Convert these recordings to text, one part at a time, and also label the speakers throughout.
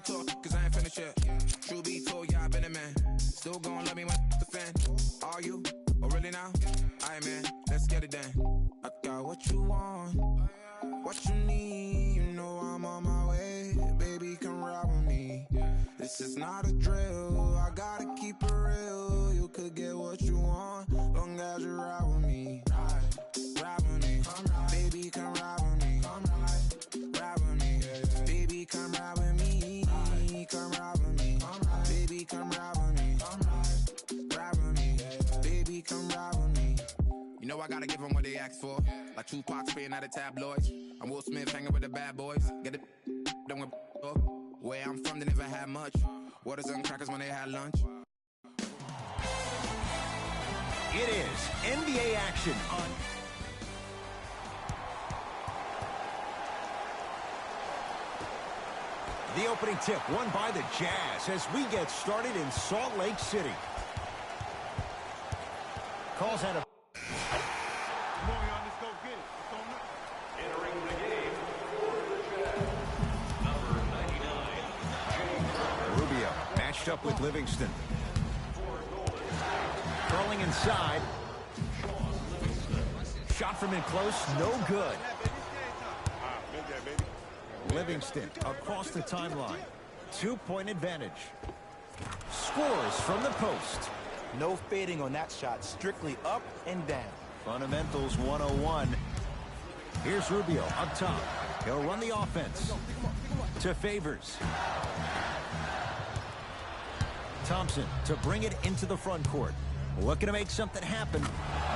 Speaker 1: talk, cause I ain't finished yet. True be told, yeah, I been a man. Still gon' love me when the fan. Are you? Oh, really now? Aight, man, let's get it done. I got what you want, what you need. You know I'm on my way. Baby, come ride with me. This is not a drill. I gotta keep it real. You could get what you want, long as you ride with me. Ride with me. Baby, come ride with me. Ride with me. Baby, come ride with me. Come ride with me. Baby, come ride with me. Ride with me. Baby, come ride with me. You know I gotta give them what they ask for. Like Tupac spitting out of tabloids. I'm Will Smith hanging with the bad boys. Get it done with where I'm from, they never had much. Waters and crackers when they had lunch.
Speaker 2: It is NBA action on... The opening tip won by the Jazz as we get started in Salt Lake City. Calls out a...
Speaker 3: Come on, y'all, let's go get it. It's on up.
Speaker 4: Entering the game for the Jazz, number 99,
Speaker 2: Rubio matched up with Livingston. Curling inside. Shot from in close, no good. Livingston across the timeline. 2-point advantage. Scores from the post.
Speaker 5: No fading on that shot, strictly up and down.
Speaker 2: Fundamentals 101. Here's Rubio up top. He'll run the offense. To Favors. Thompson to bring it into the front court. Looking to make something happen.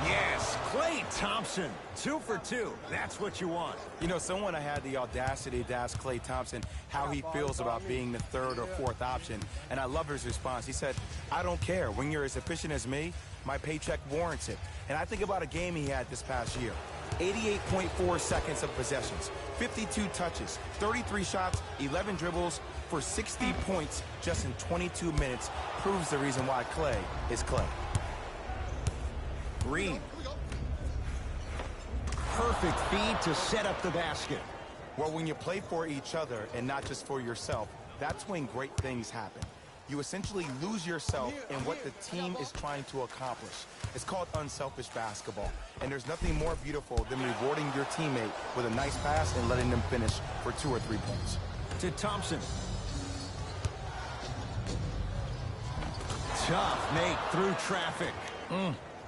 Speaker 2: Yes, Klay Thompson. 2 for 2. That's what you want.
Speaker 5: You know, someone I had the audacity to ask Klay Thompson how he feels about being the third or fourth option, and I love his response. He said, I don't care. When you're as efficient as me, my paycheck warrants it. And I think about a game he had this past year. 88.4 seconds of possessions, 52 touches, 33 shots, 11 dribbles for 60 points just in 22 minutes proves the reason why Klay is Klay.
Speaker 2: Green. Perfect feed to set up the basket.
Speaker 5: Well, when you play for each other and not just for yourself, that's when great things happen. You essentially lose yourself in what the team is trying to accomplish. It's called unselfish basketball. And there's nothing more beautiful than rewarding your teammate with a nice pass and letting them finish for 2 or 3 points.
Speaker 2: To Thompson. Tough make through traffic.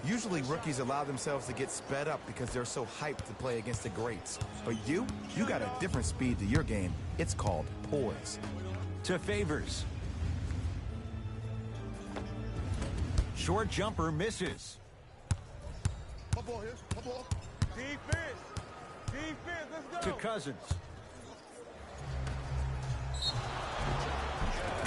Speaker 5: Usually rookies allow themselves to get sped up because they're so hyped to play against the greats. But you got a different speed to your game. It's called poise.
Speaker 2: To Favors. Short jumper misses.
Speaker 3: My ball here. My ball. Defense. Defense. Let's
Speaker 2: To
Speaker 3: go.
Speaker 2: Cousins.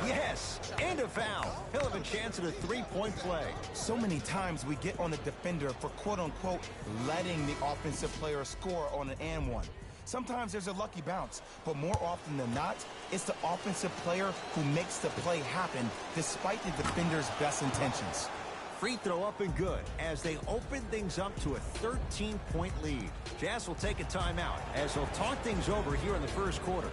Speaker 2: Yes, and a foul. He'll have a chance at a 3-point play.
Speaker 5: So many times we get on the defender for quote-unquote letting the offensive player score on an and one. Sometimes there's a lucky bounce, but more often than not, it's the offensive player who makes the play happen despite the defender's best intentions.
Speaker 2: Free throw up and good as they open things up to a 13-point lead. Jazz will take a timeout as they'll talk things over here in the first quarter.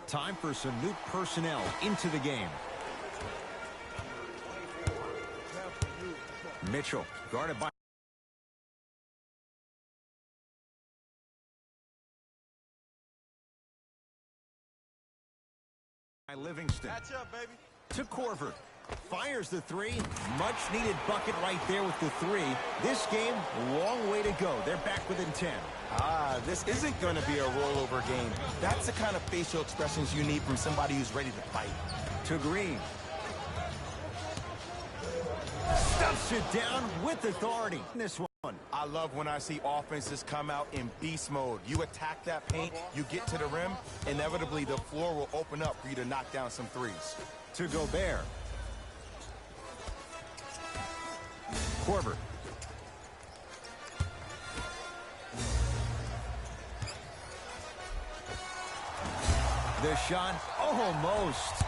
Speaker 2: Time for some new personnel into the game. Mitchell, guarded by Livingston.
Speaker 3: Catch up, baby.
Speaker 2: To Corver. Fires the three. Much needed bucket right there with the three. This game, long way to go. They're back within 10.
Speaker 5: This isn't going to be a rollover game. That's the kind of facial expressions you need from somebody who's ready to fight.
Speaker 2: To Green. Stuffs it down with authority. This one.
Speaker 5: I love when I see offenses come out in beast mode. You attack that paint, you get to the rim, inevitably the floor will open up for you to knock down some threes.
Speaker 2: To Gobert. Corver. The shot, almost.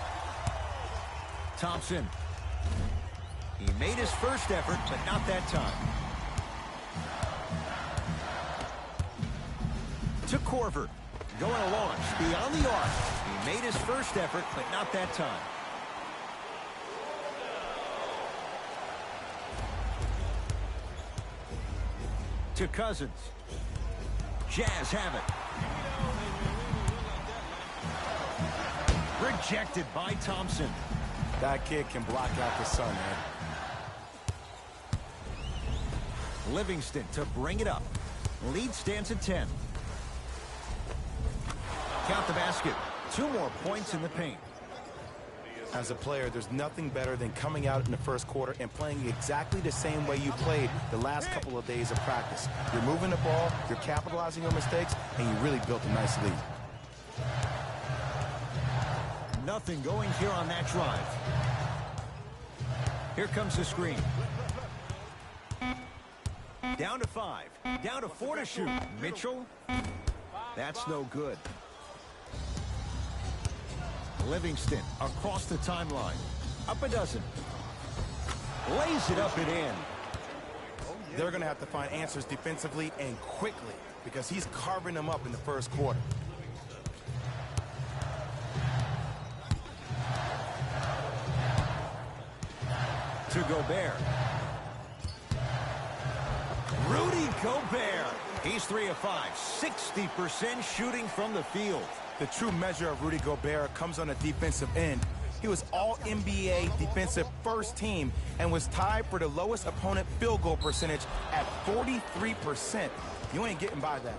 Speaker 2: Thompson. He made his first effort, but not that time. To Corver. Going a launch beyond the arc. He made his first effort, but not that time. To Cousins. Jazz have it. Rejected by Thompson.
Speaker 5: That kid can block out the sun, man.
Speaker 2: Livingston to bring it up. Lead stands at 10. Count the basket. 2 more points in the paint.
Speaker 5: As a player, there's nothing better than coming out in the first quarter and playing exactly the same way you played the last couple of days of practice. You're moving the ball, you're capitalizing on mistakes, and you really built a nice lead.
Speaker 2: Nothing going here on that drive. Here comes the screen. Down to 5. Down to 4 to shoot. Mitchell. That's no good. Livingston across the timeline. Up a dozen. Lays it up and in.
Speaker 5: They're going to have to find answers defensively and quickly because he's carving them up in the first quarter.
Speaker 2: To Gobert. Rudy Gobert. He's 3 of 5. 60% shooting from the field.
Speaker 5: The true measure of Rudy Gobert comes on the defensive end. He was all-NBA defensive first team and was tied for the lowest opponent field goal percentage at 43%. You ain't getting by that.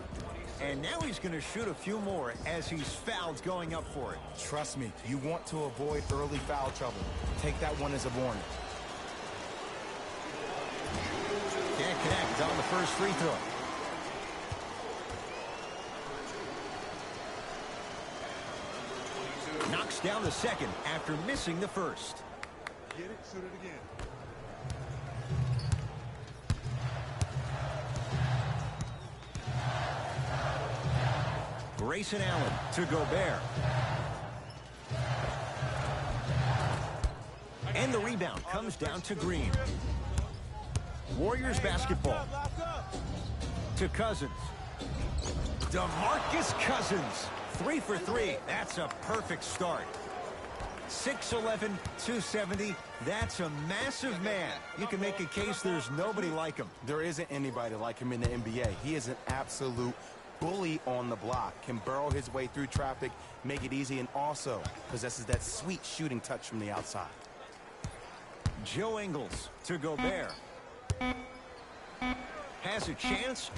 Speaker 2: And now he's going to shoot a few more as he's fouled going up for it.
Speaker 5: Trust me, you want to avoid early foul trouble. Take that one as a warning.
Speaker 2: Can't connect on the first free throw. Knocks down the second after missing the first.
Speaker 3: Get it, shoot it again.
Speaker 2: Grayson Allen to Gobert. And the rebound comes down to Green. Warriors basketball. To Cousins. DeMarcus Cousins. 3 for 3. That's a perfect start. 6'11", 270. That's a massive man. You can make a case there's nobody like him.
Speaker 5: There isn't anybody like him in the NBA. He is an absolute bully on the block. Can burrow his way through traffic, make it easy, and also possesses that sweet shooting touch from the outside.
Speaker 2: Joe Ingles to Gobert. Has a chance.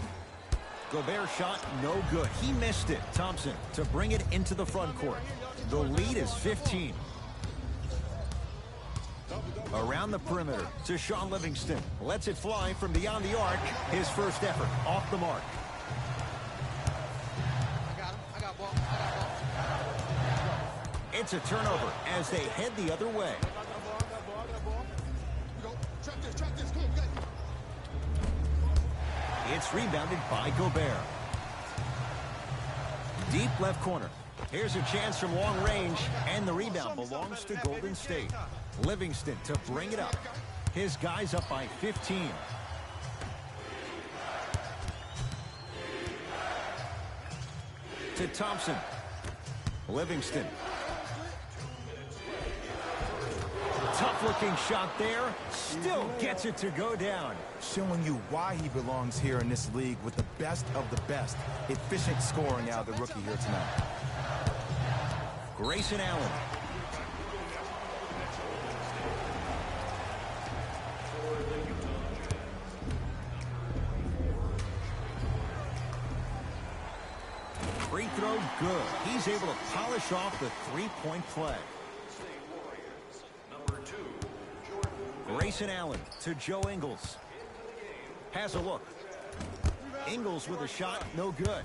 Speaker 2: Gobert shot no good. He missed it. Thompson to bring it into the front court. The lead is 15. Around the perimeter to Sean Livingston. Lets it fly from beyond the arc. His first effort off the mark.
Speaker 3: I got ball.
Speaker 2: It's a turnover as they head the other way.
Speaker 3: I got ball. Go. Track this. Come on, guys.
Speaker 2: It's rebounded by Gobert. Deep left corner. Here's a chance from long range, and the rebound belongs to Golden State. Livingston to bring it up. His guys up by 15. To Thompson. Livingston. Tough-looking shot there. Still gets it to go down.
Speaker 5: Showing you why he belongs here in this league with the best of the best. Efficient scoring out of the rookie here tonight.
Speaker 2: Grayson Allen. Free throw, good. He's able to polish off the three-point play. Grayson Allen to Joe Ingles. Has a look. Ingles with a shot, no good.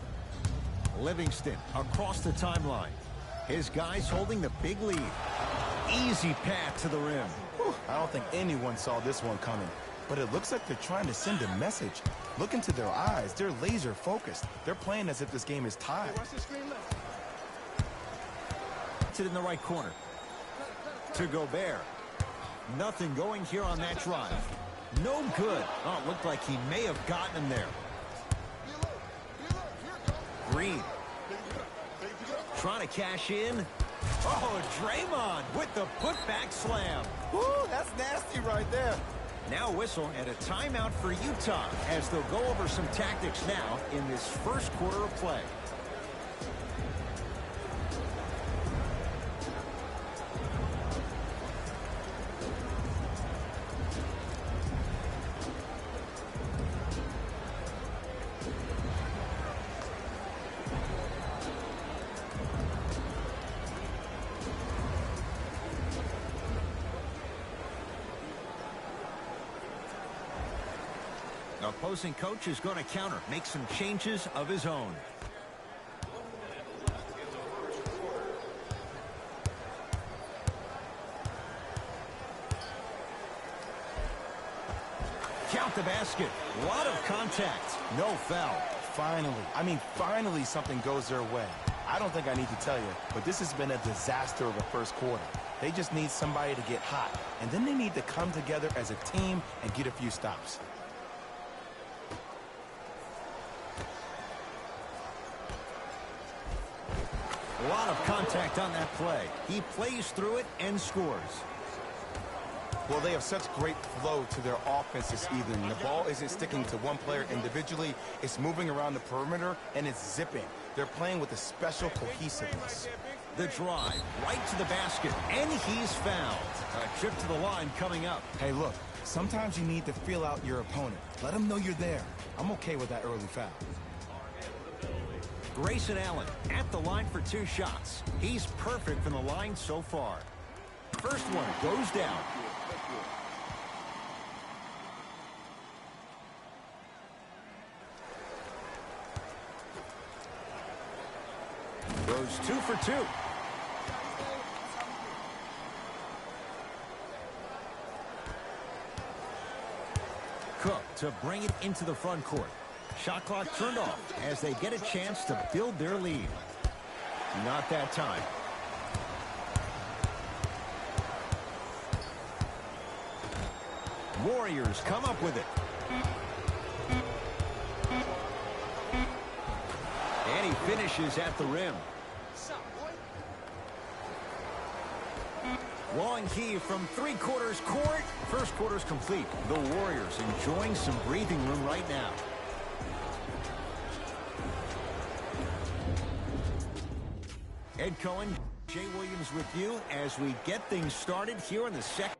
Speaker 2: Livingston across the timeline. His guys holding the big lead. Easy path to the rim.
Speaker 5: Whew, I don't think anyone saw this one coming, but it looks like they're trying to send a message. Look into their eyes. They're laser focused. They're playing as if this game is tied.
Speaker 2: It's it in the right corner. To Gobert. Nothing going here on that drive. No good. Oh, it looked like he may have gotten him there. Green. Trying to cash in. Oh, Draymond with the putback slam.
Speaker 5: Woo, that's nasty right there.
Speaker 2: Now whistle and a timeout for Utah as they'll go over some tactics now in this first quarter of play. The opposing coach is going to counter, make some changes of his own. Count the basket. A lot of contact. No foul.
Speaker 5: Finally something goes their way. I don't think I need to tell you, but this has been a disaster of a first quarter. They just need somebody to get hot, and then they need to come together as a team and get a few stops.
Speaker 2: A lot of contact on that play. He plays through it and scores.
Speaker 5: Well, they have such great flow to their offense this evening. The ball isn't sticking to one player individually. It's moving around the perimeter, and it's zipping. They're playing with a special cohesiveness.
Speaker 2: The drive right to the basket, and he's fouled. A trip to the line coming up.
Speaker 5: Hey, look, sometimes you need to feel out your opponent. Let them know you're there. I'm okay with that early foul.
Speaker 2: Grayson Allen at the line for 2 shots. He's perfect from the line so far. First one goes down. Goes 2 for 2. Cook to bring it into the front court. Shot clock turned off as they get a chance to build their lead. Not that time. Warriors come up with it. And he finishes at the rim. Long heave from 3/4 court. First quarter's complete. The Warriors enjoying some breathing room right now. Ed Cohen, Jay Williams with you as we get things started here in the second.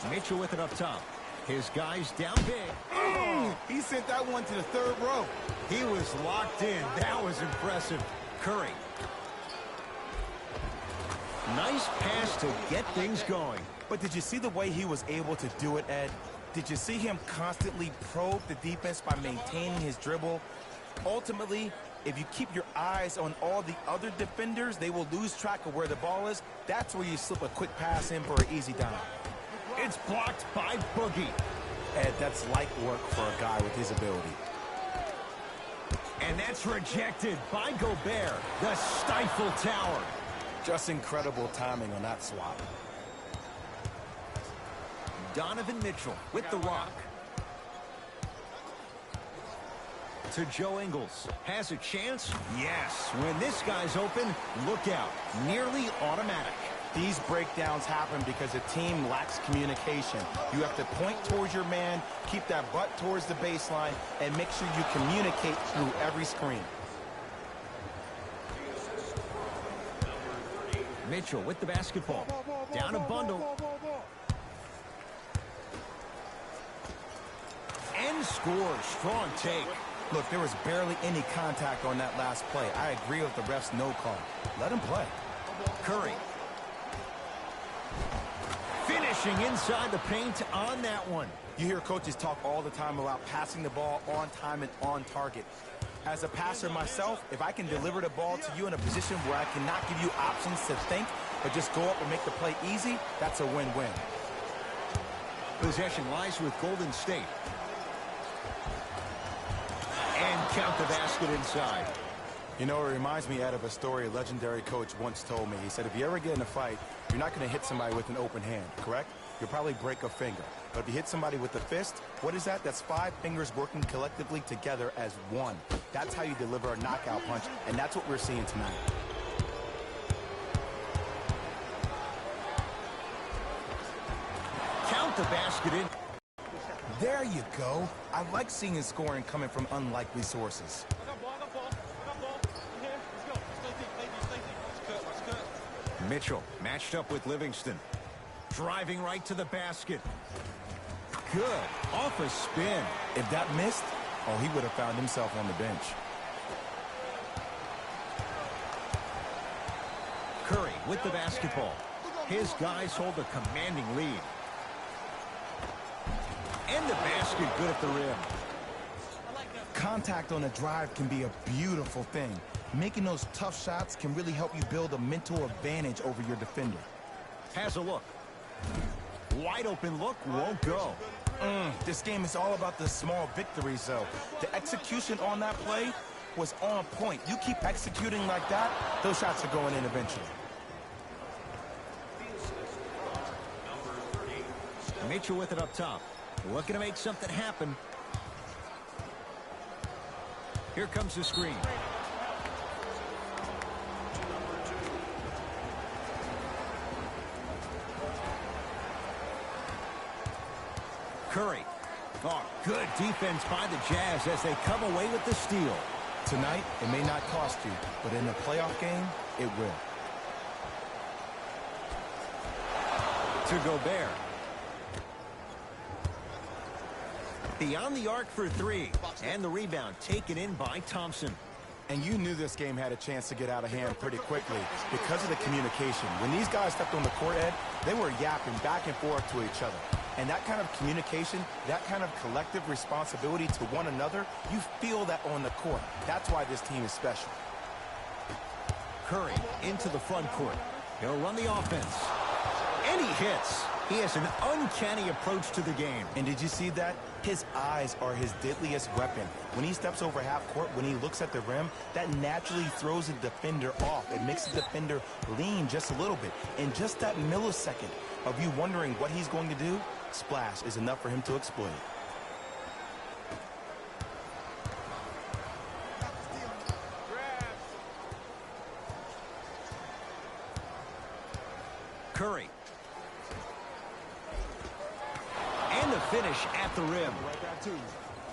Speaker 2: Mitchell with it up top. His guys down big.
Speaker 5: He sent that one to the 3rd row.
Speaker 2: He was locked in. That was impressive. Curry. Nice pass to get things going.
Speaker 5: But did you see the way he was able to do it, Ed? Did you see him constantly probe the defense by maintaining his dribble? Ultimately, if you keep your eyes on all the other defenders, they will lose track of where the ball is. That's where you slip a quick pass in for an easy dime.
Speaker 2: It's blocked by Boogie.
Speaker 5: Ed, that's light work for a guy with his ability.
Speaker 2: And that's rejected by Gobert, the stifle tower.
Speaker 5: Just incredible timing on that swap.
Speaker 2: Donovan Mitchell with the rock. To Joe Ingles. Has a chance? Yes. When this guy's open, look out. Nearly automatic.
Speaker 5: These breakdowns happen because the team lacks communication. You have to point towards your man, keep that butt towards the baseline, and make sure you communicate through every screen. Mitchell with the basketball. Down a bundle.
Speaker 2: scores. Strong take.
Speaker 5: Look, there was barely any contact on that last play. I agree with the ref's no call. Let him play.
Speaker 2: Curry. Finishing inside the paint on that one.
Speaker 5: You hear coaches talk all the time about passing the ball on time and on target. As a passer myself, if I can deliver the ball to you in a position where I cannot give you options to think, but just go up and make the play easy, that's a win-win.
Speaker 2: Possession lies with Golden State. And count the basket inside.
Speaker 5: You know, it reminds me, Ed, of a story a legendary coach once told me. He said, if you ever get in a fight, you're not going to hit somebody with an open hand, correct? You'll probably break a finger. But if you hit somebody with a fist, what is that? That's 5 fingers working collectively together as one. That's how you deliver a knockout punch, and that's what we're seeing tonight.
Speaker 2: Count the basket in.
Speaker 5: There you go. I like seeing scoring coming from unlikely sources.
Speaker 2: Mitchell matched up with Livingston. Driving right to the basket. Good. Off a spin.
Speaker 5: If that missed, oh, he would have found himself on the bench.
Speaker 2: Curry with the basketball. His guys hold a commanding lead. And the basket good at the rim.
Speaker 5: Contact on a drive can be a beautiful thing. Making those tough shots can really help you build a mental advantage over your defender.
Speaker 2: Has a look. Wide open look, won't go.
Speaker 5: This game is all about the small victories, though. The execution on that play was on point. You keep executing like that, those shots are going in eventually.
Speaker 2: Mitchell with it up top. Looking to make something happen. Here comes the screen. Curry. Oh, good defense by the Jazz as they come away with the steal.
Speaker 5: Tonight, it may not cost you, but in a playoff game, it will.
Speaker 2: To Gobert. Beyond the arc for 3. And the rebound taken in by Thompson.
Speaker 5: And you knew this game had a chance to get out of hand pretty quickly because of the communication. When these guys stepped on the court, Ed, they were yapping back and forth to each other. And that kind of communication, that kind of collective responsibility to one another, you feel that on the court. That's why this team is special.
Speaker 2: Curry into the front court. He'll run the offense. And he hits. He has an uncanny approach to the game.
Speaker 5: And did you see that? His eyes are his deadliest weapon. When he steps over half court, when he looks at the rim, that naturally throws the defender off. It makes the defender lean just a little bit. And just that millisecond of you wondering what he's going to do, splash is enough for him to exploit.
Speaker 2: Curry. And the finish at the rim.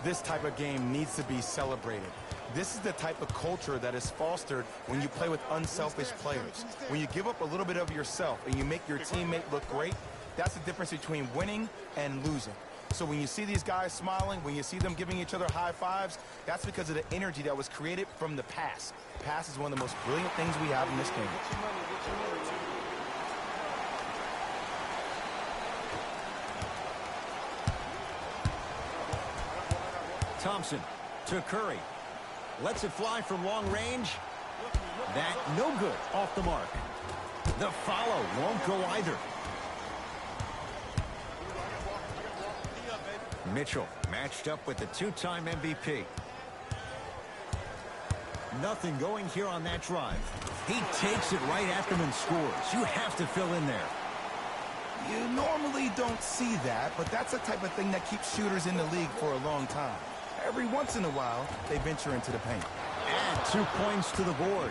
Speaker 5: This type of game needs to be celebrated. This is the type of culture that is fostered when you play with unselfish players. When you give up a little bit of yourself and you make your teammate look great, that's the difference between winning and losing. So when you see these guys smiling, when you see them giving each other high fives, that's because of the energy that was created from the pass. Pass is one of the most brilliant things we have in this game.
Speaker 2: Thompson to Curry. Lets it fly from long range. That no good off the mark. The follow won't go either. Mitchell matched up with the 2-time MVP. Nothing going here on that drive. He takes it right at them and scores. You have to fill in there.
Speaker 5: You normally don't see that, but that's the type of thing that keeps shooters in the league for a long time. Every once in a while, they venture into the paint.
Speaker 2: Add 2 points to the board.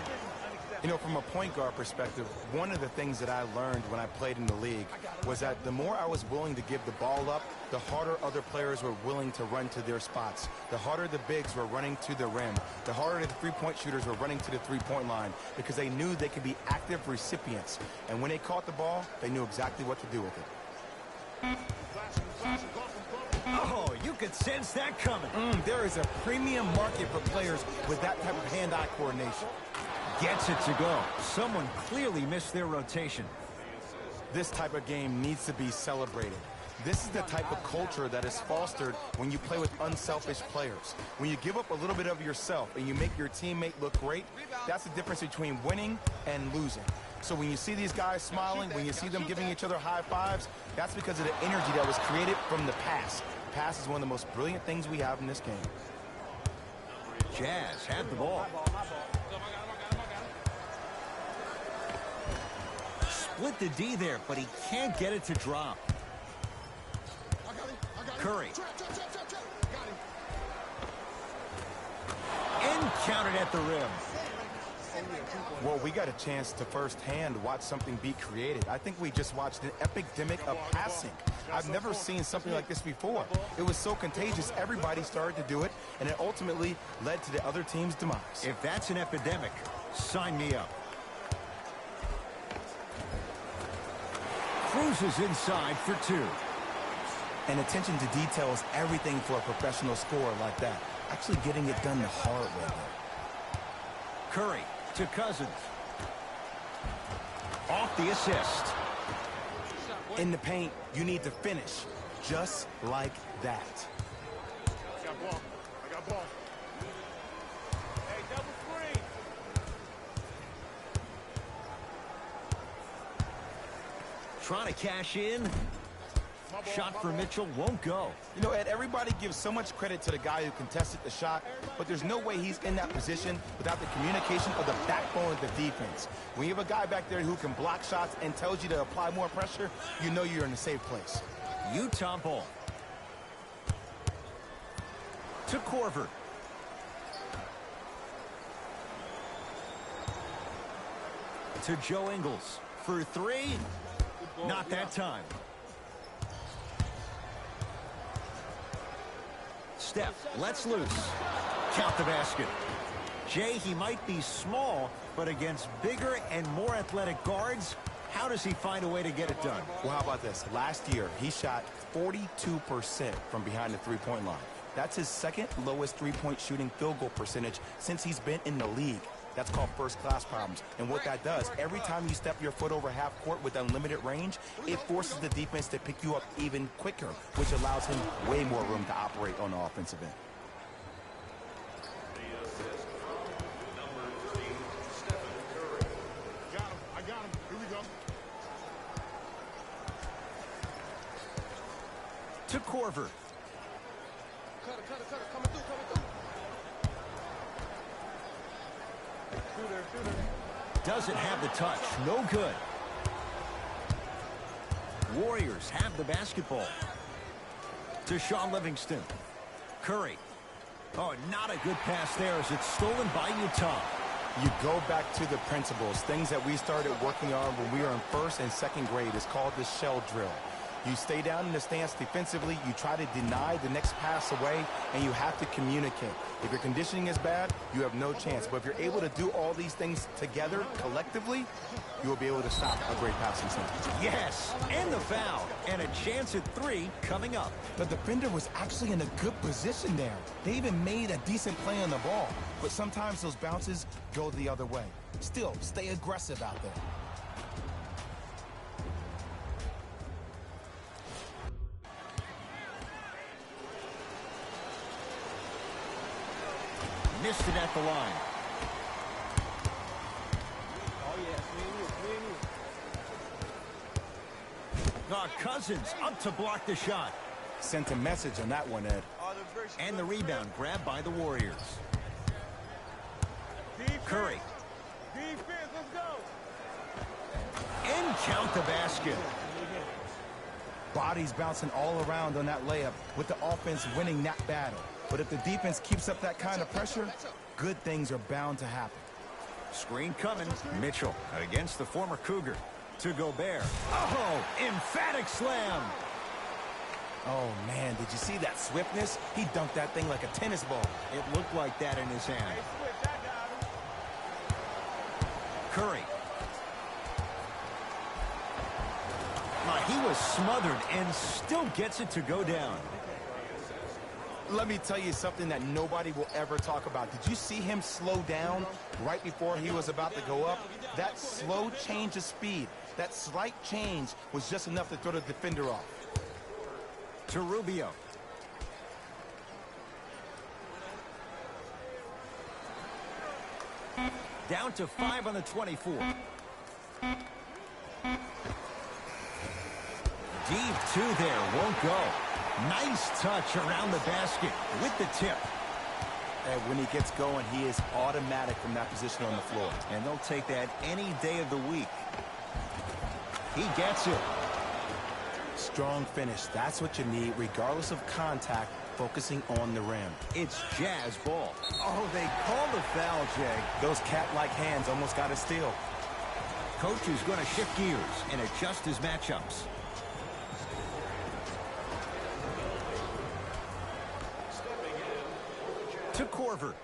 Speaker 5: You know, from a point guard perspective, one of the things that I learned when I played in the league was that the more I was willing to give the ball up, the harder other players were willing to run to their spots. The harder the bigs were running to the rim. The harder the three-point shooters were running to the three-point line because they knew they could be active recipients. And when they caught the ball, they knew exactly what to do with it.
Speaker 2: Oh, you could sense that coming.
Speaker 5: There is a premium market for players with that type of hand-eye coordination.
Speaker 2: Gets it to go. Someone clearly missed their rotation.
Speaker 5: This type of game needs to be celebrated. This is the type of culture that is fostered when you play with unselfish players. When you give up a little bit of yourself and you make your teammate look great, that's the difference between winning and losing. So when you see these guys smiling, when you see them giving each other high fives, that's because of the energy that was created from the pass. Pass is one of the most brilliant things we have in this game.
Speaker 2: Jazz have the ball. Split the D there, but he can't get it to drop. Curry. And counted at the rim.
Speaker 5: Well, we got a chance to firsthand watch something be created. I think we just watched an epidemic of passing. I've never seen something like this before. It was so contagious, everybody started to do it, and it ultimately led to the other team's demise.
Speaker 2: If that's an epidemic, sign me up. Cruises inside for two.
Speaker 5: And attention to detail is everything for a professional scorer like that. Actually getting it done the hard way.
Speaker 2: Curry to Cousins. Off the assist.
Speaker 5: In the paint, you need to finish just like that.
Speaker 3: I got ball. I got ball. Hey, double screen.
Speaker 2: Trying to cash in. Shot for Mitchell won't go.
Speaker 5: You know, Ed, everybody gives so much credit to the guy who contested the shot, but there's no way he's in that position without the communication of the backbone of the defense. When you have a guy back there who can block shots and tells you to apply more pressure, you know you're in a safe place.
Speaker 2: Utah ball. To Korver. To Joe Ingles for three. Not that time. Steph lets loose. Count the basket. Jay, he might be small, but against bigger and more athletic guards, how does he find a way to get it done?
Speaker 5: Well, how about this? Last year, he shot 42% from behind the three-point line. That's his second lowest three-point shooting field goal percentage since he's been in the league. That's called first-class problems. And what that does, every time you step your foot over half court with unlimited range, it forces the defense to pick you up even quicker, which allows him way more room to operate on the offensive end.
Speaker 4: The assist from number 3, Stephen Curry.
Speaker 3: Got him. I got him. Here we go.
Speaker 2: To Korver.
Speaker 3: Cutter. Coming through. Shooter.
Speaker 2: Doesn't have the touch. No good. Warriors have the basketball. To Shaun Livingston. Curry. Oh, not a good pass there as it's stolen by Utah.
Speaker 5: You go back to the principles, things that we started working on when we were in first and second grade. It's called the shell drill. You stay down in the stance defensively, you try to deny the next pass away, and you have to communicate. If your conditioning is bad, you have no chance. But if you're able to do all these things together, collectively, you will be able to stop a great passing team.
Speaker 2: Yes, and the foul. And a chance at three coming up.
Speaker 5: The defender was actually in a good position there. They even made a decent play on the ball. But sometimes those bounces go the other way. Still, stay aggressive out there.
Speaker 2: Missed it at the line.
Speaker 3: Oh, yeah. Me and you.
Speaker 2: Cousins up to block the shot.
Speaker 5: Sent a message on that one, Ed.
Speaker 2: And the rebound grabbed by the Warriors.
Speaker 3: Defense.
Speaker 2: Curry.
Speaker 3: Defense, let's go.
Speaker 2: And count the basket.
Speaker 5: Bodies bouncing all around on that layup with the offense winning that battle. But if the defense keeps up that kind of pressure, good things are bound to happen.
Speaker 2: Screen coming. Mitchell against the former Cougar. To Gobert. Oh, emphatic slam.
Speaker 5: Oh, man, did you see that swiftness? He dunked that thing like a tennis ball.
Speaker 2: It looked like that in his hand. Curry. He was smothered and still gets it to go down.
Speaker 5: Let me tell you something that nobody will ever talk about. Did you see him slow down right before he was about to go up? That slow change of speed, that slight change was just enough to throw the defender off.
Speaker 2: To Rubio. Down to 5 on the 24. Deep two there, won't go. Nice touch around the basket with the tip.
Speaker 5: And when he gets going, he is automatic from that position on the floor.
Speaker 2: And they'll take that any day of the week. He gets it.
Speaker 5: Strong finish. That's what you need, regardless of contact, focusing on the rim.
Speaker 2: It's Jazz ball. Oh, they call the foul, Jay.
Speaker 5: Those cat-like hands almost got a steal.
Speaker 2: Coach is going to shift gears and adjust his matchups. To Corver.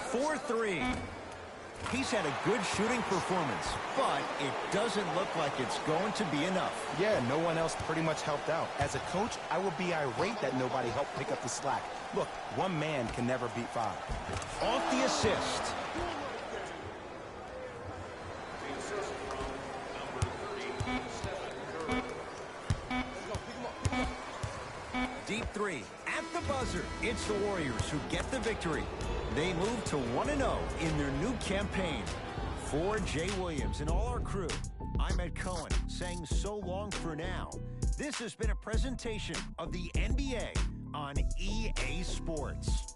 Speaker 2: For 3. He's had a good shooting performance, but it doesn't look like it's going to be enough.
Speaker 5: Yeah, no one else pretty much helped out. As a coach, I would be irate that nobody helped pick up the slack. Look, one man can never beat 5.
Speaker 2: Off the assist.
Speaker 4: The assist from number 30, Stephen Curry.
Speaker 2: Deep 3 at the buzzer. It's the Warriors who get the victory. They move to 1-0 in their new campaign. For Jay Williams and all our crew, I'm Ed Cohen saying so long for now. This has been a presentation of the NBA on EA Sports.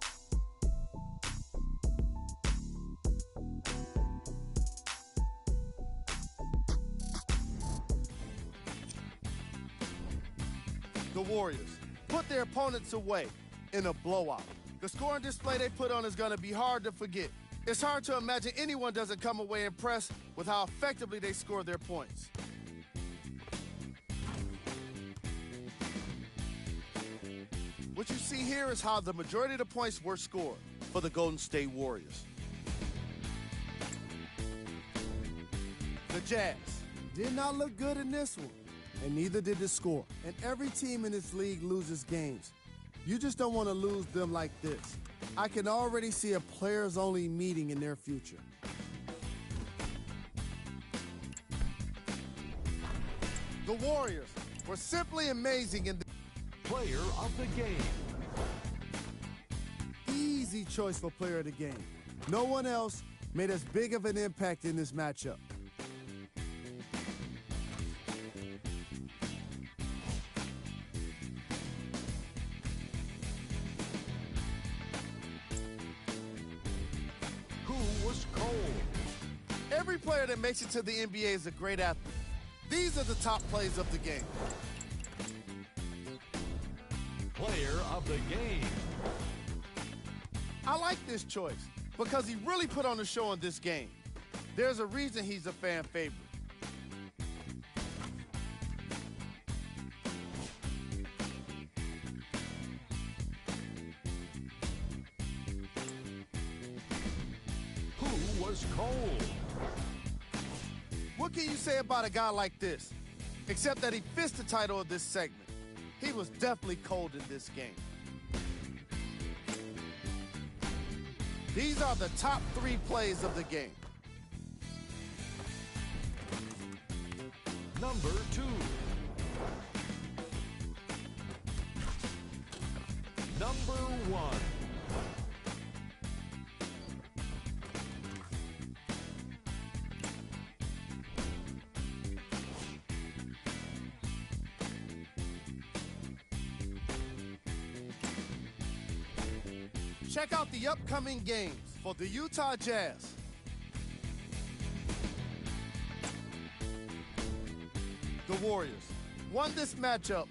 Speaker 3: The Warriors put their opponents away in a blowout. The scoring display they put on is going to be hard to forget. It's hard to imagine anyone doesn't come away impressed with how effectively they score their points. What you see here is how the majority of the points were scored for the Golden State Warriors. The Jazz did not look good in this one, and neither did the score. And every team in this league loses games. You just don't want to lose them like this. I can already see a players-only meeting in their future. The Warriors were simply amazing in the
Speaker 6: Player of the game.
Speaker 3: easy choice for player of the game. No one else made as big of an impact in this matchup.
Speaker 6: Who was cold?
Speaker 3: Every player that makes it to the NBA is a great athlete. These are the top plays of the game.
Speaker 6: Player of the game.
Speaker 3: I like this choice because he really put on a show in this game. There's a reason he's a fan favorite.
Speaker 6: Who was cold?
Speaker 3: What can you say about a guy like this? Except that he fits the title of this segment. He was definitely cold in this game. These are the top 3 plays of the game.
Speaker 6: Number 2. Number 1.
Speaker 3: Check out the upcoming games for the Utah Jazz. The Warriors won this matchup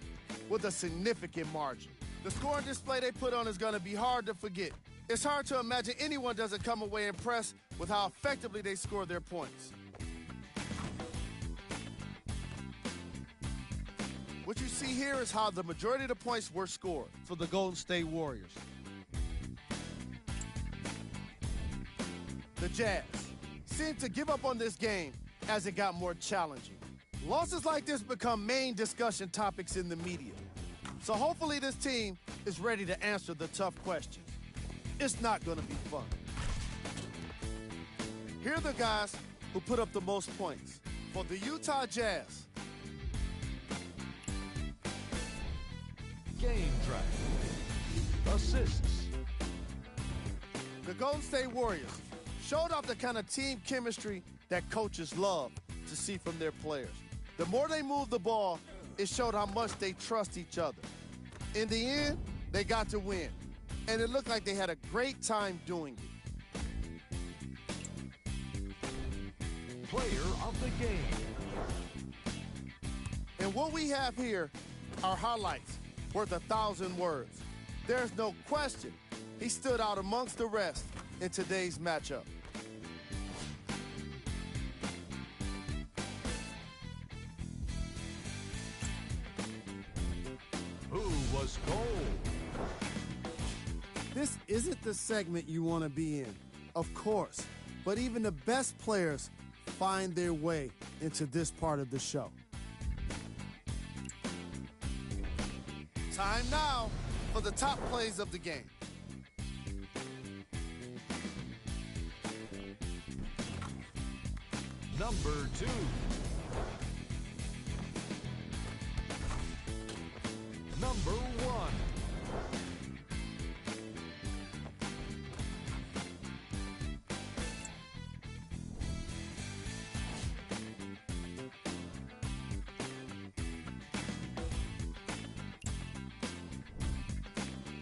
Speaker 3: with a significant margin. The scoring display they put on is going to be hard to forget. It's hard to imagine anyone doesn't come away impressed with how effectively they score their points. What you see here is how the majority of the points were scored for the Golden State Warriors. The Jazz seemed to give up on this game as it got more challenging. Losses like this become main discussion topics in the media. So hopefully this team is ready to answer the tough questions. It's not going to be fun. Here are the guys who put up the most points. For the Utah Jazz,
Speaker 6: Game track. Assists.
Speaker 3: the Golden State Warriors showed off the kind of team chemistry that coaches love to see from their players. The more they moved the ball, it showed how much they trust each other. In the end, they got to win, and it looked like they had a great time doing it.
Speaker 6: Player of the game.
Speaker 3: And what we have here are highlights worth 1,000 words. There's no question he stood out amongst the rest in today's matchup.
Speaker 6: Who was cold?
Speaker 3: This isn't the segment you want to be in, of course, but even the best players find their way into this part of the show. Time now for the top plays of the game.
Speaker 6: Number 2. Number 1.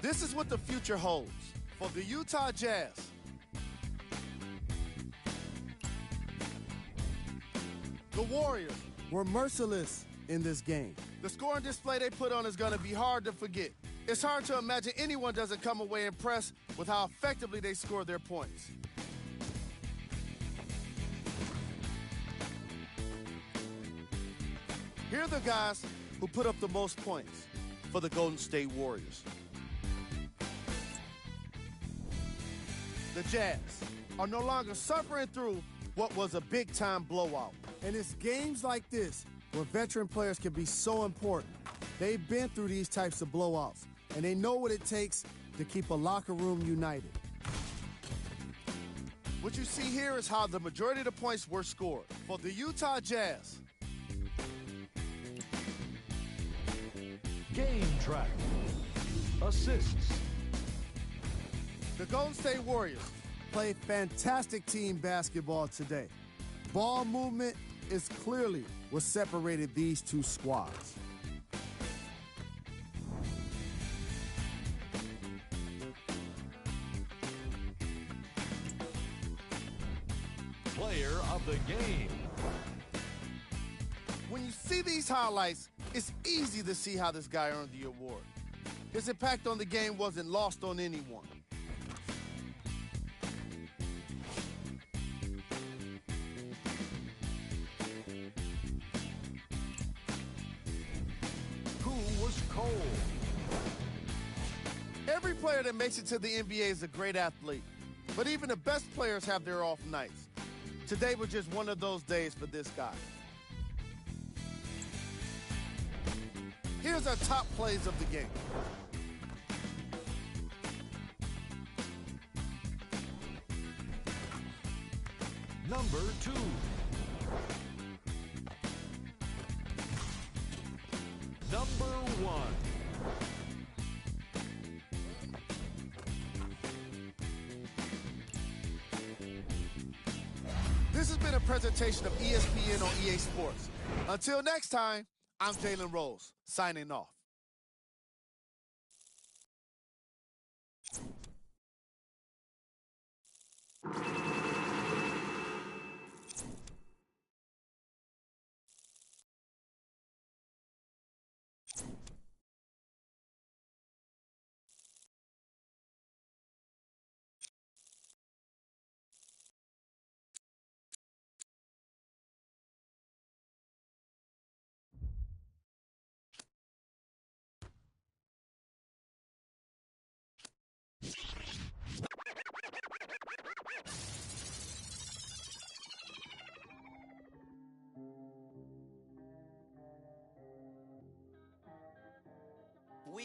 Speaker 3: This is what the future holds for the Utah Jazz. The Warriors were merciless in this game. The scoring display they put on is going to be hard to forget. It's hard to imagine anyone doesn't come away impressed with how effectively they score their points. Here are the guys who put up the most points for the Golden State Warriors. The Jazz are no longer suffering through what was a big-time blowout. And it's games like this where veteran players can be so important. They've been through these types of blowouts, and they know what it takes to keep a locker room united. What you see here is how the majority of the points were scored. For the Utah Jazz,
Speaker 6: Game track. Assists.
Speaker 3: the Golden State Warriors played fantastic team basketball today. Ball movement is clearly what separated these two squads.
Speaker 6: Player of the game.
Speaker 3: When you see these highlights, it's easy to see how this guy earned the award. His impact on the game wasn't lost on anyone.
Speaker 6: Who was cold?
Speaker 3: Every player that makes it to the NBA is a great athlete, but even the best players have their off nights. Today was just one of those days for this guy. Here's our top plays of the game.
Speaker 6: Number 2. Number 1.
Speaker 3: This has been a presentation of ESPN on EA Sports. Until next time, I'm Jalen Rose, signing off.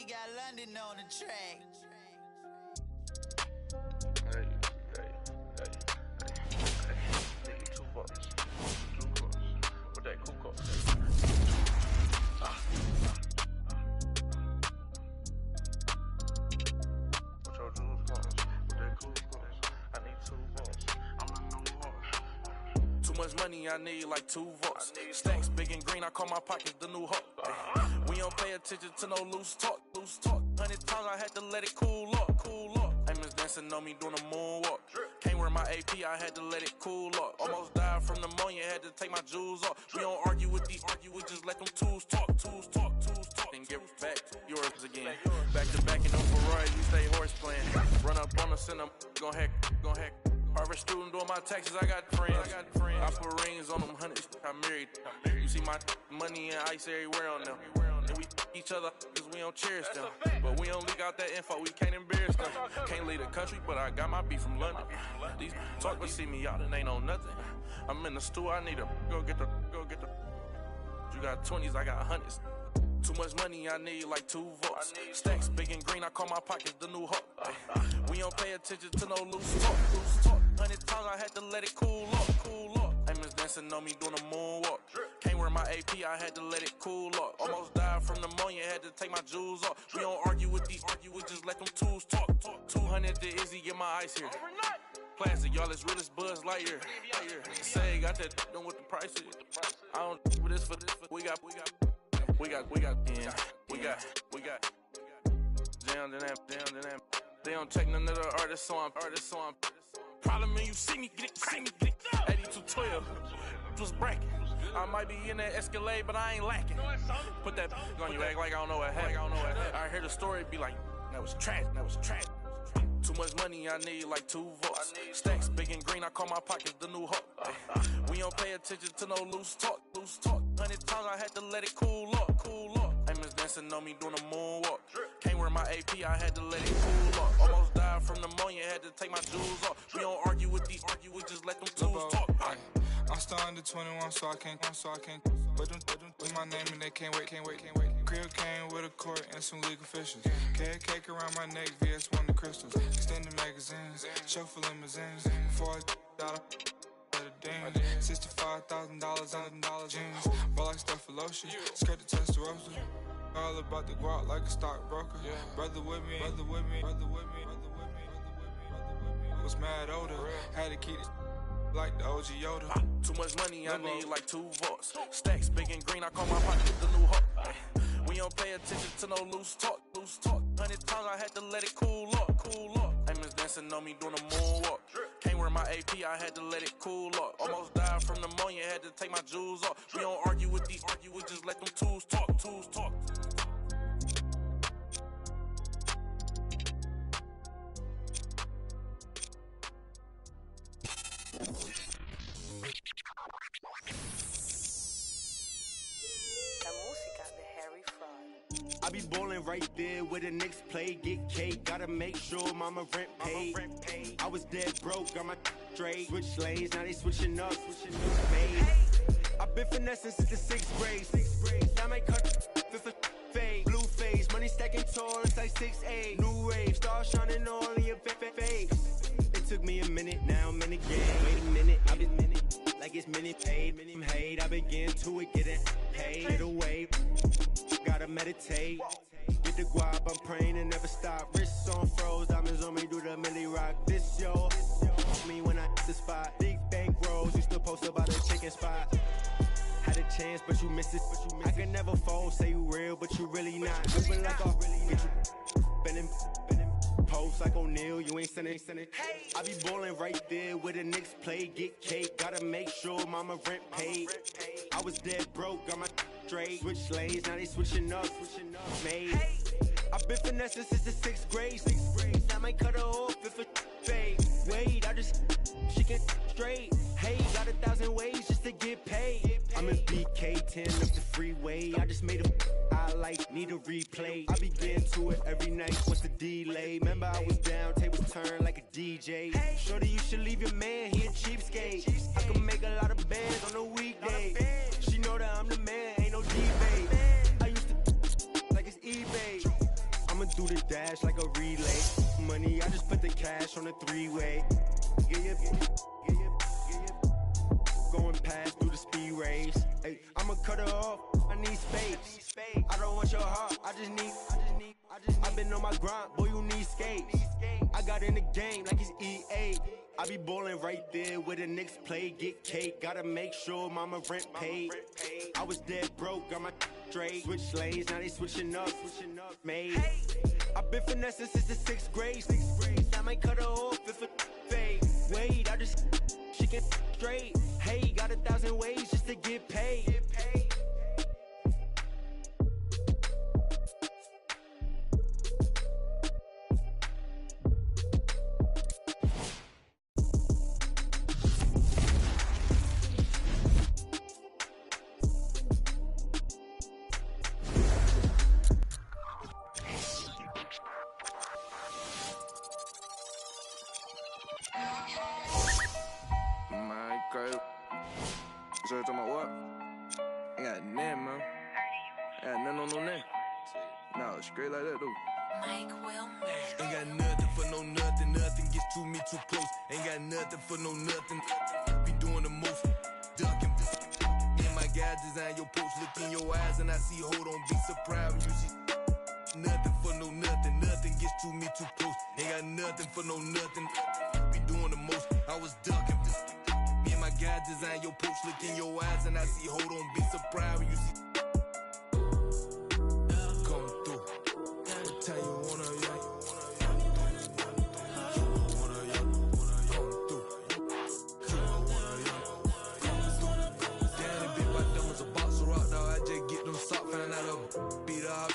Speaker 7: we got London on the track.
Speaker 8: Hey. Need 2 bucks. 2 bucks. What that cool cost? What your jewels cost? What that cool cost? I need 2 bucks. I'm in New York.
Speaker 9: Too much money, I need like 2 votes. Stacks big and green, I call my pockets the new hook. We don't pay attention to no loose talk. 100 times I had to let it cool up. Amos dancing on me doing a moonwalk. Can't wear my AP, I had to let it cool up. Almost died from pneumonia, had to take my jewels off. We don't argue with these, we just let them tools talk. Then give back yours again. Back to back in no Ferrari, we stay horse playing. Run up on us and I'm gon' heck. Harvard student doing my taxes, I got friends. I put rings on them hundreds, I married. You see my money and ice everywhere on them. And we each other cause we don't cherish them. But we don't leak out that info, we can't embarrass them. Can't leave the country, but I got my beef from London. These talk but see me out and ain't on nothing. I'm in the stew, I need to go get the. You got 20s, I got hundreds. Too much money, I need like 2 votes. Stacks big and green, I call my pockets the new hook. We don't pay attention to no loose talk. 100 times I had to let it cool up. Amos dancing on me doing a moonwalk. Can't wear my AP, I had to let it cool up. Almost died from pneumonia, had to take my jewels off. We don't argue with these, we just let them tools talk. 200 to Izzy, get my ice here. Plastic, y'all as real as Buzz Lightyear. Say, got that done with the price. I don't for this. We got. Down to that. They don't check none of the artists, so I'm. Problem is you see me get it. 8212 was bracket. I might be in that Escalade, but I ain't lacking. Put that on you, act like I don't know what happened. I hear the story, be like, that was trash. Too much money, I need like 2 votes. Stacks big and green, I call my pockets the new hook. We don't pay attention to no loose talk. 100 times I had to let it cool up. Amos dancing on me doing a moonwalk. Can't wear my AP, I had to let it cool up. Almost died from pneumonia, had to take my jewels off. We don't argue with these, we just let them tools talk.
Speaker 10: I'm still under 21, so I can't. But them with my name and they can't wait. Crib came with a court and some legal officials. Cake around my neck, VS1 the crystals. Extended magazines, chauffeur limousines. Before I $65,000 on jeans. Ball like stuff for lotion. Skirt the Testarossa. All about the guap like a stockbroker. Brother with me. Was mad older. Had to keep it like the OG Yoda.
Speaker 9: Too much money, I need like 2 votes. Stacks big and green, I call my pocket the new hook. We don't pay attention to no loose talk. 100 times I had to let it cool up. Amos dancing on me doing a moonwalk. Can't wear my AP, I had to let it cool up. Almost died from pneumonia, had to take my jewels off. We don't argue with these, we just let them tools talk.
Speaker 11: I be ballin' right there where the Knicks play, get cake, gotta make sure mama rent paid. I was dead broke, got my straight, switch lanes, now they switching up, made. I been finessing since the 6th grade, I might cut fifth fade, blue face, money stacking tall, it's like 6'8", new rave, stars shining all in your face. It took me a minute, now I'm in the game, wait a minute, I've been like it's minute paid, hate, I begin to it, getting paid, get away. Gotta meditate, get the guap, I'm praying and never stop. Wrists on froze, diamonds on me, do the milli rock. This yo, me when I hit the spot. Big bank rolls, used to post about a chicken spot. Had a chance, but you missed it. I can never fold, say you real, but you really not. Moving like a bending, post like O'Neal, you ain't sending. I be ballin' right there where the Knicks play, get cake, gotta make sure mama rent paid. I was dead broke, got my straight, switch lanes, now they switching up, made. I been finessing since the 6th grade, I might cut her off if a fade. Wait, she can straight. Hey, got 1,000 ways just to get paid. I'm in BK10 up the freeway. I just made a I like, need a replay. I begin to it every night, what's the delay? Remember I was down, tables turn like a DJ. Shorty, you should leave your man, he a cheapskate. I can make a lot of bands on a weekday. She know that I'm the man, ain't no debate. I used to like it's eBay. through the dash like a relay. Money, I just put the cash on a three-way. Yeah. Going past through the speed race. Hey, I'ma cut her off. I need space. I don't want your heart. I just need. I've been on my grind, boy. You need skates. I got in the game like it's EA. I be ballin' right there where the Knicks play. Get cake. Gotta make sure mama rent paid. I was dead broke. Got my straight. Switch lanes. Now they switching up. Made. I've been finessing since the 6th grade. I might cut her off if it fade. Wait, I just. She can straight. Hey, got 1,000 ways just to get paid.
Speaker 9: So you talking about what? Ain't got nothing, man. Ain't got nothing on no name. Nah, straight like that, though.
Speaker 12: Mike Wilmer.
Speaker 1: Ain't got nothing for no nothing. Nothing gets to me too close. Ain't got nothing for no nothing. Be doing the most. Ducking. And my guy design your post. Look in your eyes and I see, hold on, be surprised when you see. Nothing for no nothing. Nothing gets to me too close. Ain't got nothing for no nothing. Be doing the most. I was ducking. Me and my guy design your post. Look in your eyes and I see, hold on, be surprised when you see. Come through. What time you wanna,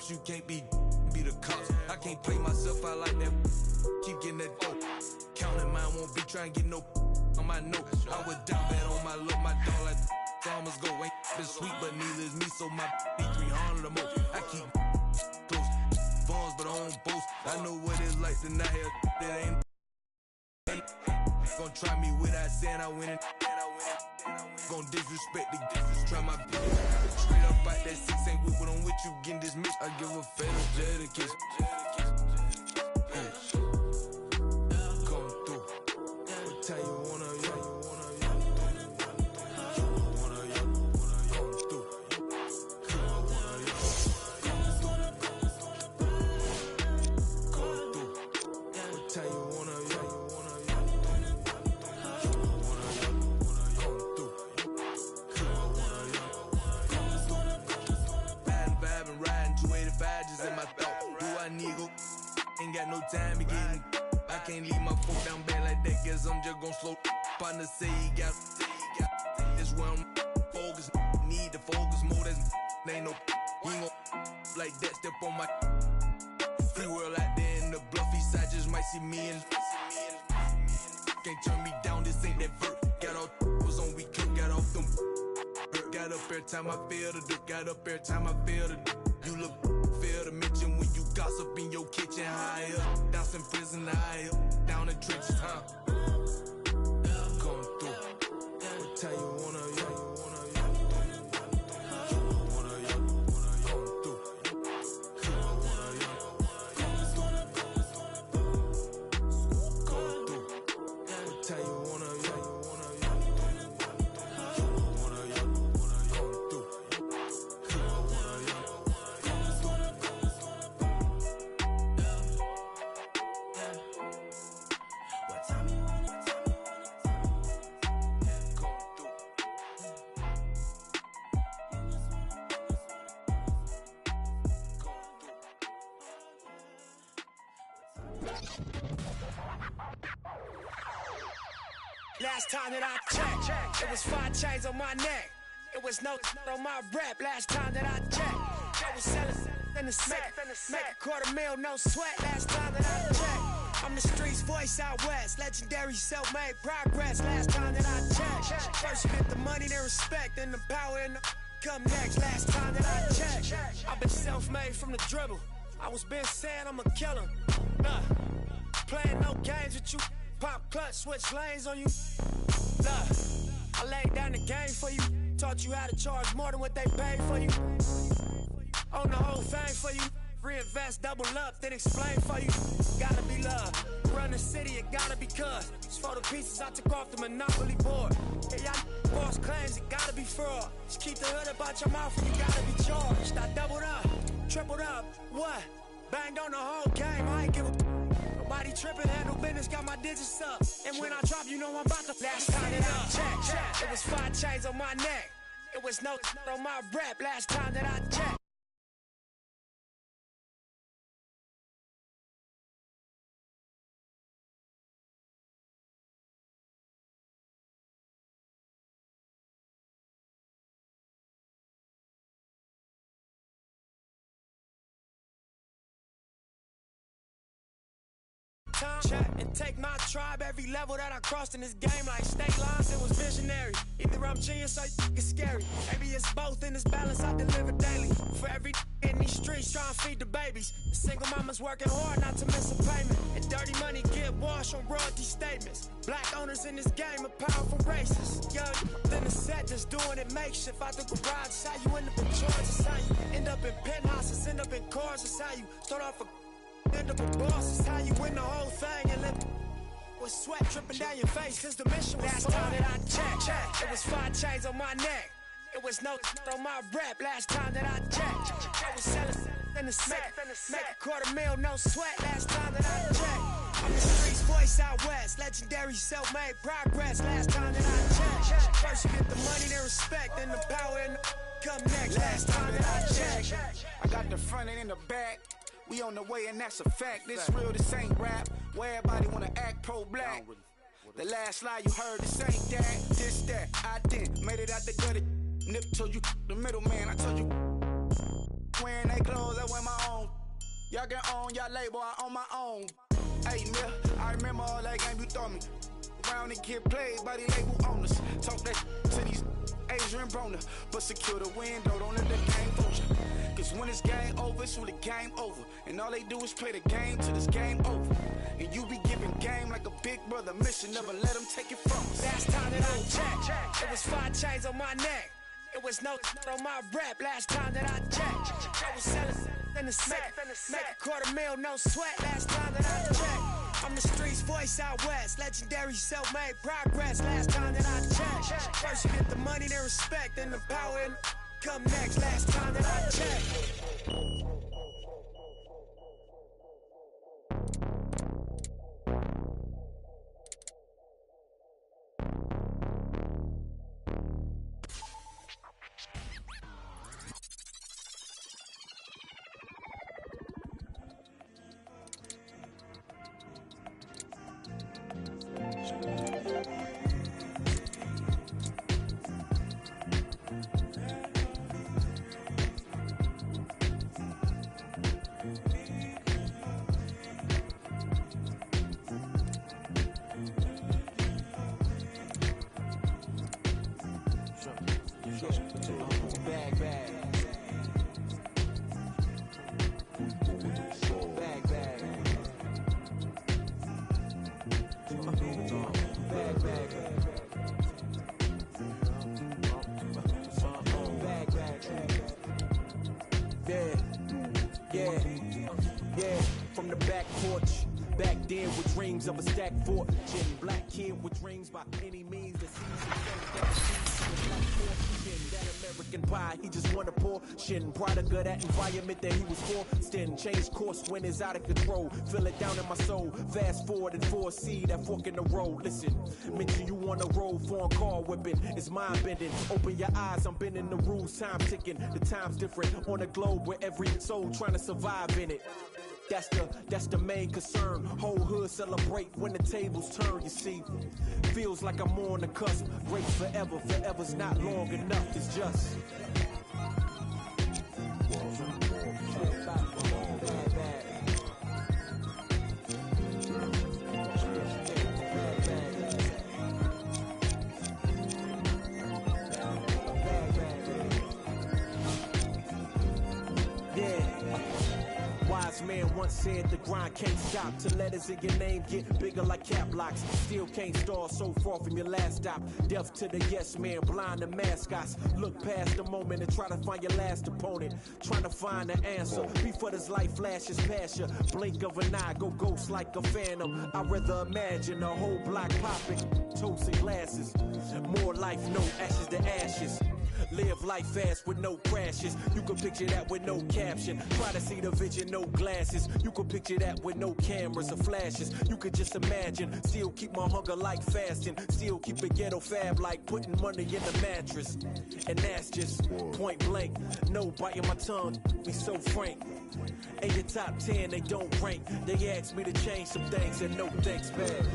Speaker 1: you can't be the cops. I can't play myself out like that. Keep getting that dope. Counting mine, won't be trying to get no on my note. I would down bad on my look, my dog like farmers go. Ain't been sweet, but neither is me, so my B300 the most. I keep close funds, but I don't boast. I know what it's like to not have that ain't gonna try me without saying I win it. Gon' disrespect the difference, try my best. Straight up out that 6 ain't with what I'm with you getting dismissed. I give a fatal Jada kiss. Come through. What time you wanna, come through. Come through. What time you wanna, in my thought. Do I need go? Ain't got no time to get. I can't leave my foot down bad like that. Guess I'm just gon' slow. Partner say he got. This where I'm focused. Need to focus more. That's ain't no. He ain't gon' like that. Step on my free world out there in the bluffy side. Just might see me and can't turn me down. This ain't that vert. Got all was on we could. Got off them. Got up every time I feel the dirt. Got up every time I feel the dirt. You look fair to mention when you gossip in your kitchen. High up, down in prison, high up, down in trenches, huh? Come through. What time you wanna, come through. Come through. What time you wanna,
Speaker 13: Last time that I checked, it was 5 chains on my neck. It was no on my rap. Last time that I checked, I was selling in the sack. Make $250,000, no sweat. Last time that I checked, I'm the streets voice out west. Legendary self-made progress. Last time that I checked, first you get the money, then respect, then the power and the come next. Last time that I checked, I've been self-made from the dribble. I was been saying I'm a killer. Nah, playing no games with you. Pop clutch, switch lanes on you. Look, I laid down the game for you. Taught you how to charge more than what they paid for you. On the whole thing for you. Reinvest, double up, then explain for you. Gotta be love. Run the city, it gotta be cuz. It's for the pieces I took off the Monopoly board. Yeah, y'all boss claims, it gotta be fraud. Just keep the hood about your mouth and you gotta be charged. I doubled up, tripled up, what? Banged on the whole game, I ain't give a... Nobody tripping, handle business, got my digits up. And when I drop, you know I'm about to... Last time that I checked, it was 5 chains on my neck. It was no on my rap last time that I checked. Chat and take my tribe every level that I crossed in this game like state lines. It was visionary. Either I'm genius or it's scary. Maybe it's both in this balance I deliver daily. For every in these streets trying to feed the babies. The single mama's working hard not to miss a payment. And dirty money get washed on royalty statements. Black owners in this game are powerful racists. Young then the set just doing it makeshift out the garage. It's how you end up in charge. It's how you end up in penthouses, end up in cars. It's how you start off a end up a boss, is how you win the whole thing and let with sweat dripping down your face, cause the mission was last time that I checked, it was 5 chains on my neck. It was no on my rap last time that I checked. I was selling in the set, make $250,000, no sweat last time that I checked. I'm the streets voice out west, legendary self-made progress last time that I checked. First you get the money, then respect, then the power and the come next last time that I checked.
Speaker 12: I got the front and in the back. We on the way and that's a fact. This real, this ain't rap. Where everybody wanna act pro-black. The last lie you heard, this ain't that. This, that, I didn't. Made it out the gutter. Nip told you the middleman. I told you wearing they clothes, I wear my own. Y'all can own y'all label, I own my own. Hey, Mill, I remember all that game you throw me. Round and get played by the label owners. Talk that to these Adrian Broner. But secure the window, don't let the game fool you. Cause when it's game over, it's really game over. And all they do is play the game till it's game over. And you be giving game like a big brother mission. Never let them take it from us.
Speaker 13: Last time that I checked, it was 5 chains on my neck. It was no on my rap last time that I checked. I was selling in the set, make $250,000, no sweat last time that I checked. I'm the streets voice out west, legendary self-made progress last time that I checked. First you get the money, then respect, then the power and come next last time that I checked.
Speaker 14: From the back porch, back then with dreams of a stacked fortune. Black kid with dreams by any means that that American pie, he just want a portion. Product of that environment that he was forced in. Change course when it's out of control. Feel it down in my soul. Fast forward and foresee that fork in the road. Listen, mention you on the road, foreign car whipping. It's mind bending. Open your eyes, I'm bending the rules. Time ticking. The time's different on a globe where every soul trying to survive in it. That's the main concern. Whole hood celebrate when the tables turn, you see. Feels like I'm on the cusp. Great forever, forever's not long enough, it's just. Man once said the grind can't stop till letters in your name get bigger like cap locks. Still can't stall so far from your last stop. Deaf to the yes man, blind to mascots. Look past the moment and try to find your last opponent. Trying to find the answer before this life flashes past you. Blink of an eye, go ghost like a phantom. I'd rather imagine a whole block popping, toast and glasses. More life, no ashes to ashes. Live life fast with no crashes. You can picture that with no caption. Try to see the vision, no glasses. You can picture that with no cameras or flashes. You could just imagine. Still keep my hunger like fasting. Still keep a ghetto fab like putting money in the mattress. And that's just point blank. No biting my tongue, be so frank. In your top 10, they don't rank. They asked me to change some things and no thanks, man.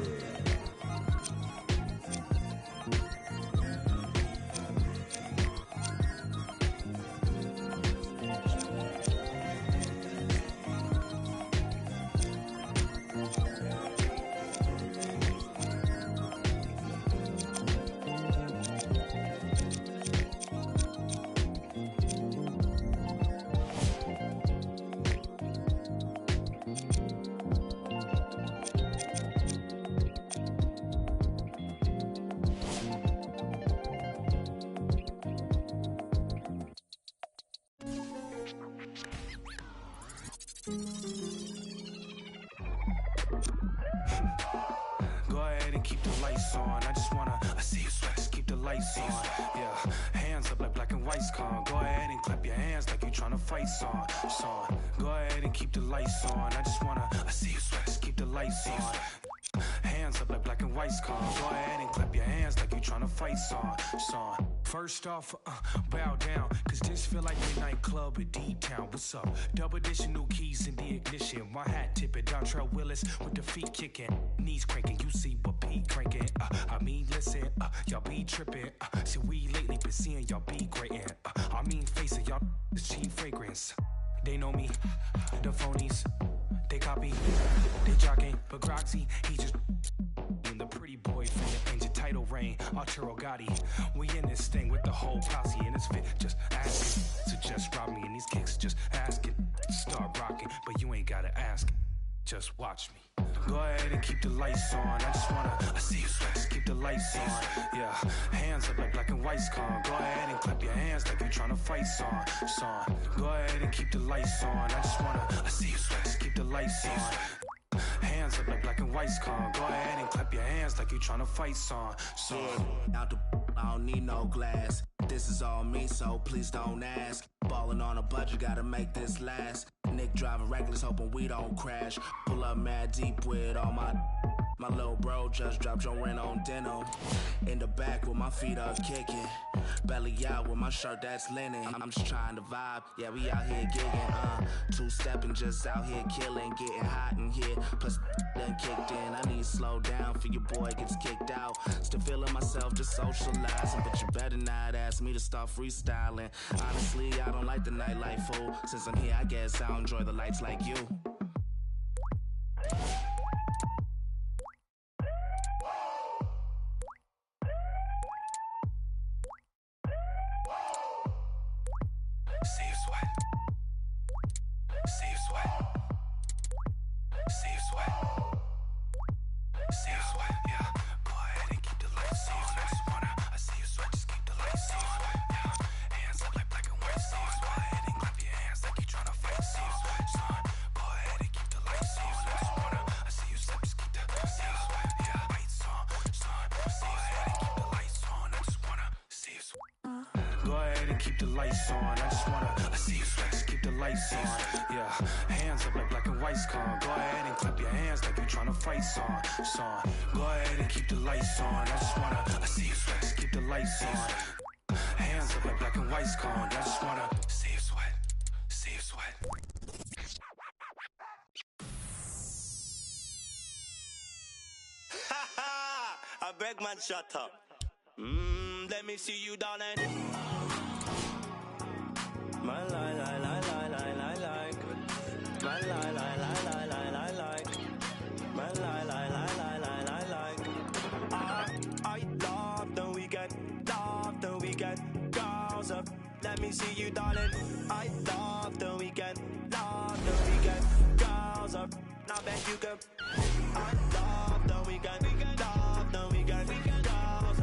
Speaker 9: Go ahead and keep the lights on. I just wanna, I see you sweat, just keep the lights on. Yeah, hands up like black and white's con. Go ahead and clap your hands like you tryna fight song. Go ahead and keep the lights on. I just wanna, I see you sweat, just keep the lights on. Hands up like black and white's con. Go ahead and clap your hands like you tryna fight song. First off, bow down, cause this feel like a nightclub in D-Town. What's up? Double additional keys in the ignition. My hat tipping, Dontrell Willis with the feet kicking. Knees cranking, you see what Pete cranking. I mean, listen, y'all be tripping. See, we lately been seeing y'all be grating. I mean, face it, y'all is cheap fragrance. They know me, the phonies. They copy, they jogging, but Groxy, he just the pretty boy from the engine title reign, Arturo Gotti. We in this thing with the whole posse and it's fit, just asking to just rob me and these kicks just asking to start rocking, but you ain't gotta ask, just watch me. Go ahead and keep the lights on. I just wanna, I see you sweat, just keep the lights on. Yeah, hands up like black and white's con. Go ahead and clap your hands like you tryna fight song. Go ahead and keep the lights on. I just wanna, I see you sweat, just keep the lights on. Hands up like black and white's con. Go ahead and clap your hands like you tryna fight song.
Speaker 15: Out the I don't need no glass. This is all me, so please don't ask. Ballin' on a budget, gotta make this last. Nick driving reckless, hoping we don't crash. Pull up mad deep with all my little bro just dropped your rent on denim. In the back with my feet up kicking. Belly out with my shirt that's linen. I'm just trying to vibe, yeah, we out here gigging. Two-stepping, just out here killing. Getting hot in here, plus done kicked in. I need to slow down for your boy gets kicked out. Still feeling myself, just socializing. But you better not ask me to start freestyling. Honestly, I don't like the nightlife, fool. Since I'm here, I guess I'll enjoy the lights like you.
Speaker 9: See you sweat. See you sweat. See you sweat. See you sweat. Yeah. Go ahead and keep the lights on. I just wanna, I see you sweat, just keep the lights on. Yeah. Hands up like black and white. See you sweat. Go ahead and clap your hands like you tryna fight. See you sweat. Go ahead and keep the lights on. I just wanna, I see you sweat, just keep the lights on. Yeah. Lights on. Go ahead and keep the lights on. I just wanna see you sweat. Go ahead and keep the lights on. I just wanna, I see you sweat, just keep the lights on. Yeah, hands up like black and white's con. Go ahead and clap your hands like you tryna fight song. Go ahead and keep the lights on. I just wanna, I see you sweat, just keep the lights on. Hands up like black and white's con. I just wanna see you sweat, see you sweat.
Speaker 11: I beg man, shut up. Let me see you, darling. My lie, lie, lie, lie, lie, lie, lie. My lie, lie, lie, lie, lie, lie, lie. My lie, lie, lie, lie, lie, lie, lie. I love the weekend, girls up. Let me see you, darling. I love the weekend, girls
Speaker 16: you can. I love the weekend, love the weekend, girls.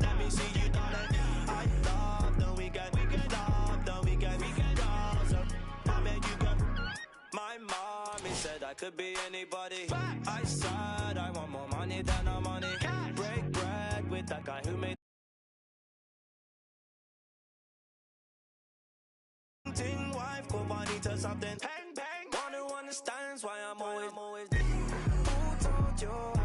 Speaker 16: Let me see you, darling. I love the weekend, love the weekend, girls. I bet you can. My mommy said I could be anybody. I said I want more money than no money. Break bread with that guy who made wife, go body to something. Bang, bang. One who understands why I'm always. Who told you